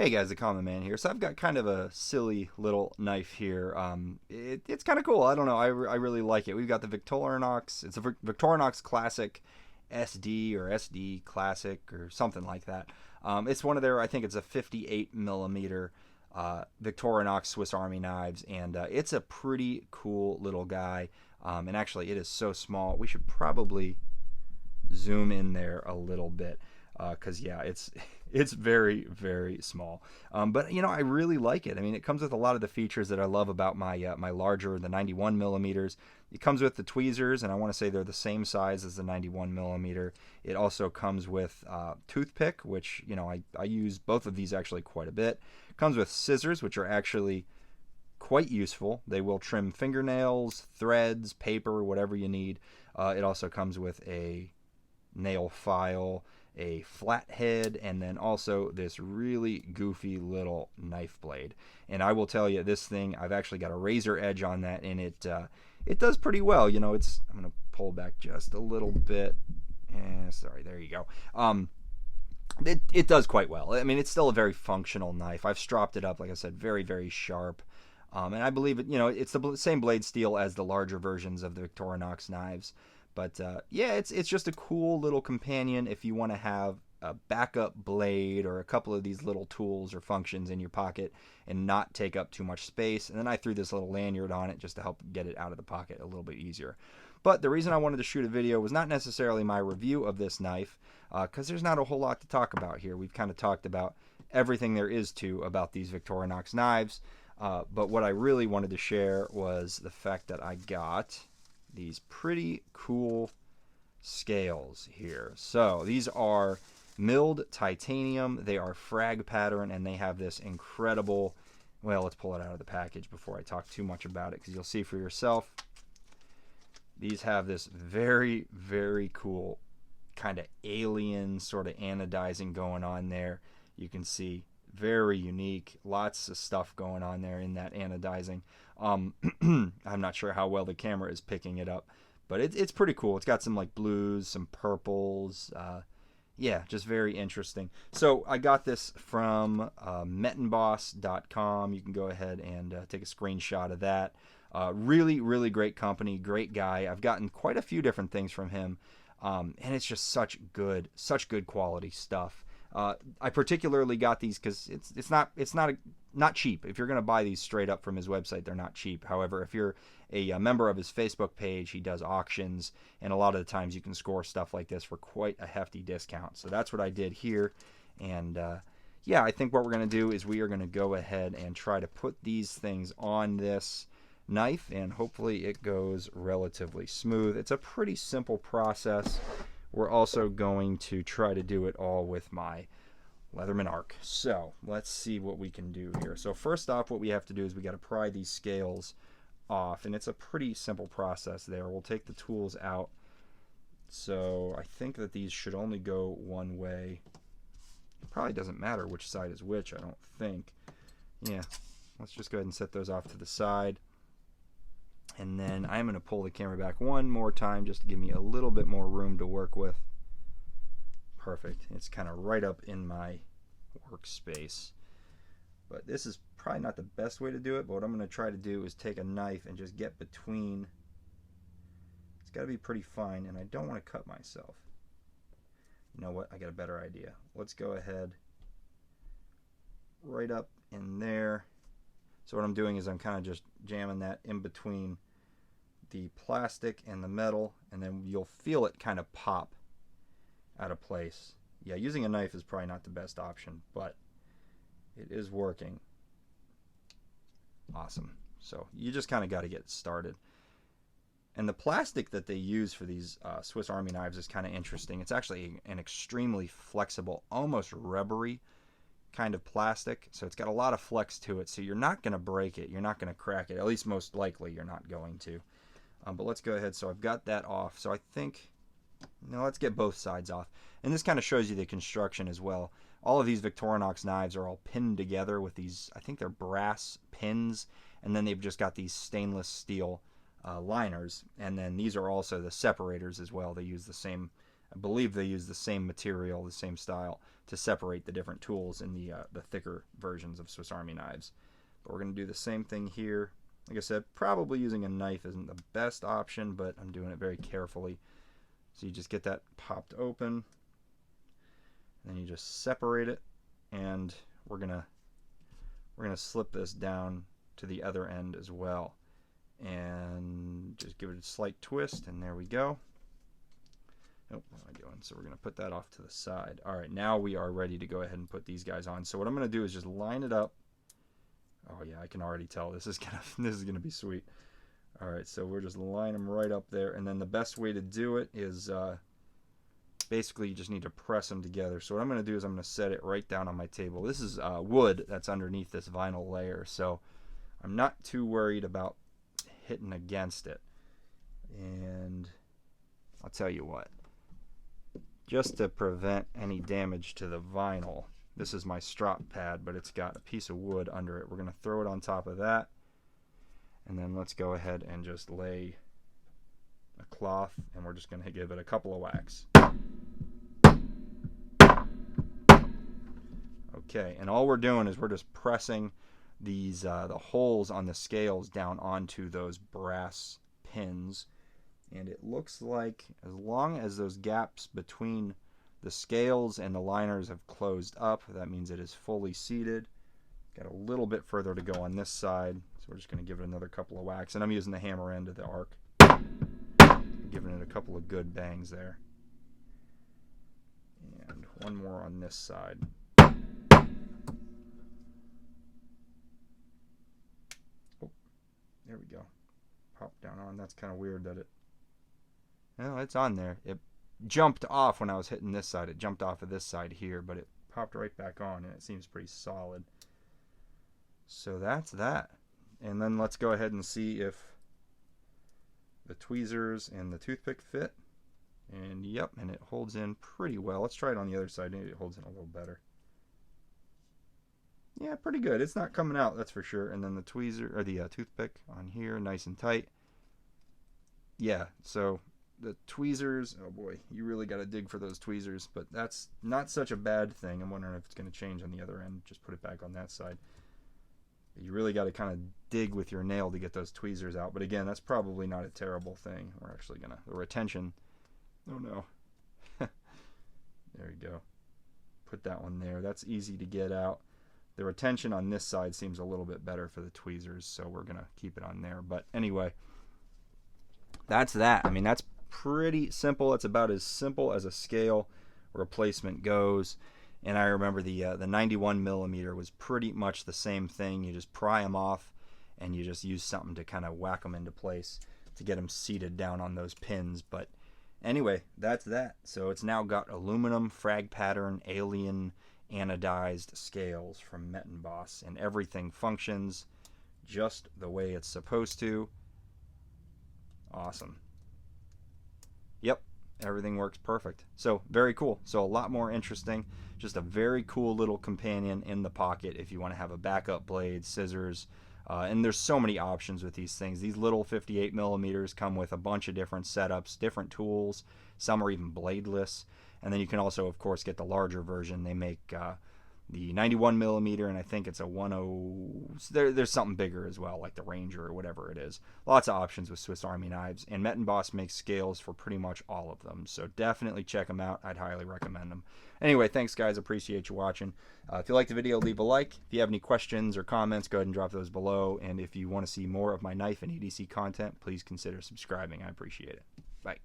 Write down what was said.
Hey guys, the Common Man here. So I've got kind of a silly little knife here. It's kind of cool. I don't know. I really like it. We've got the Victorinox. It's a Victorinox Classic SD or SD Classic or something like that. It's one of their. I think it's a 58 millimeter Victorinox Swiss Army knives, and it's a pretty cool little guy. And actually, it is so small. We should probably zoom in there a little bit because yeah, it's very very small. But I really like it. I mean, it comes with a lot of the features that I love about my larger, the 91 millimeters. It comes with the tweezers, and I want to say they're the same size as the 91 millimeter. It also comes with toothpick, which I use both of these actually quite a bit. It comes with scissors, which are actually quite useful. They will trim fingernails, threads, paper, whatever you need. It also comes with a nail file, a flathead, and then also this really goofy little knife blade. And I will tell you, this thing, I've actually got a razor edge on that, and it does pretty well. I'm going to pull back just a little bit. Sorry, there you go. It does quite well. I mean, it's still a very functional knife. I've stropped it up, like I said, very, very sharp. And I believe it's the same blade steel as the larger versions of the Victorinox knives. But yeah, it's just a cool little companion if you want to have a backup blade or a couple of these little tools or functions in your pocket and not take up too much space. And then I threw this little lanyard on it just to help get it out of the pocket a little bit easier. But the reason I wanted to shoot a video was not necessarily my review of this knife, because there's not a whole lot to talk about here. We've kind of talked about everything there is to about these Victorinox knives. But what I really wanted to share was the fact that I got these pretty cool scales here. So these are milled titanium. They are frag pattern, and they have this incredible, well, let's pull it out of the package before I talk too much about it, because you'll see for yourself. These have this very, very cool kind of alien sort of anodizing going on there. You can see very unique, lots of stuff going on there in that anodizing. I'm not sure how well the camera is picking it up, but it's pretty cool. It's got some like blues, some purples. Yeah, just very interesting. So I got this from metonboss.com. You can go ahead and take a screenshot of that. Really, really great company, great guy. I've gotten quite a few different things from him, and it's just such good quality stuff. I particularly got these because it's not cheap. If you're going to buy these straight up from his website, they're not cheap. However, if you're a member of his Facebook page, he does auctions, and a lot of the times you can score stuff like this for quite a hefty discount. So that's what I did here, and yeah, I think what we're going to do is we are going to go ahead and try to put these things on this knife, and hopefully it goes relatively smooth. It's a pretty simple process. We're also going to try to do it all with my Leatherman arc. So let's see what we can do here. So first off, what we have to do is we got to pry these scales off, and it's a pretty simple process there. We'll take the tools out. So I think that these should only go one way. It probably doesn't matter which side is which, I don't think. Yeah, let's just go ahead and set those off to the side. And then I'm going to pull the camera back one more time just to give me a little bit more room to work with. Perfect. It's kind of right up in my workspace. But this is probably not the best way to do it, but what I'm going to try to do is take a knife and just get between. It's got to be pretty fine, and I don't want to cut myself. You know what? I got a better idea. Let's go ahead right up in there. So what I'm doing is I'm kind of just jamming that in between the plastic and the metal, and then you'll feel it kind of pop out of place. Yeah, using a knife is probably not the best option, but it is working. Awesome. So you just kind of got to get started. And the plastic that they use for these Swiss Army knives is kind of interesting. It's actually an extremely flexible, almost rubbery kind of plastic, so it's got a lot of flex to it, so you're not going to break it, you're not going to crack it, at least most likely you're not going to. But let's go ahead. So I've got that off, so I think, let's get both sides off. And this kind of shows you the construction as well. All of these Victorinox knives are all pinned together with these, I think they're brass pins, and then they've just got these stainless steel liners, and then these are also the separators as well. They use the same I believe they use the same material, the same style, to separate the different tools in the thicker versions of Swiss Army knives. But we're going to do the same thing here. Like I said, probably using a knife isn't the best option, but I'm doing it very carefully. So you just get that popped open, and then you just separate it, and we're gonna slip this down to the other end as well, and just give it a slight twist, and there we go. Oh, what am I doing? So we're gonna put that off to the side. All right, now we are ready to go ahead and put these guys on. So what I'm gonna do is just line it up. Oh yeah, I can already tell this is gonna be sweet. All right, so we're just line them right up there, and then the best way to do it is basically you just need to press them together. So what I'm going to do is I'm going to set it right down on my table. This is wood that's underneath this vinyl layer, so I'm not too worried about hitting against it. And I'll tell you what, just to prevent any damage to the vinyl, this is my strop pad, but it's got a piece of wood under it. We're going to throw it on top of that. And then let's go ahead and just lay a cloth, and we're just going to give it a couple of whacks. Okay, and all we're doing is we're just pressing these the holes on the scales down onto those brass pins. And it looks like as long as those gaps between the scales and the liners have closed up, that means it is fully seated. Got a little bit further to go on this side, so we're just going to give it another couple of whacks. And I'm using the hammer end of the arc, giving it a couple of good bangs there. And one more on this side. Oh, there we go. Pop down on. That's kind of weird that well, it's on there. It jumped off when I was hitting this side. It jumped off of this side here, but it popped right back on, and it seems pretty solid. So that's that. And then let's go ahead and see if the tweezers and the toothpick fit. And yep, and it holds in pretty well. Let's try it on the other side. Maybe it holds in a little better. Yeah, pretty good. It's not coming out, that's for sure. And then the tweezer or the toothpick on here, nice and tight. Yeah, so the tweezers, oh boy, you really got to dig for those tweezers, but that's not such a bad thing. I'm wondering if it's going to change on the other end. Just put it back on that side. You really got to kind of dig with your nail to get those tweezers out. But again, that's probably not a terrible thing. We're actually going to, the retention, oh no. There you go. Put that one there. That's easy to get out. The retention on this side seems a little bit better for the tweezers, so we're going to keep it on there. But anyway, that's that. I mean, that's pretty simple. It's about as simple as a scale replacement goes. And I remember the 91 millimeter was pretty much the same thing. You just pry them off, and you just use something to kind of whack them into place to get them seated down on those pins. But anyway, that's that. So it's now got aluminum frag pattern alien anodized scales from Metonboss, and everything functions just the way it's supposed to. Awesome. Yep, everything works perfect. So very cool. So a lot more interesting. Just a very cool little companion in the pocket if you want to have a backup blade, scissors, and there's so many options with these things. These little 58 millimeters come with a bunch of different setups, different tools. Some are even bladeless. And then you can also, of course, get the larger version. They make the 91 millimeter, and I think it's a 10. There's something bigger as well, like the Ranger or whatever it is. Lots of options with Swiss Army knives, and Metonboss makes scales for pretty much all of them. So definitely check them out. I'd highly recommend them. Anyway, thanks guys. Appreciate you watching. If you liked the video, leave a like. If you have any questions or comments, go ahead and drop those below. And if you want to see more of my knife and EDC content, please consider subscribing. I appreciate it. Bye.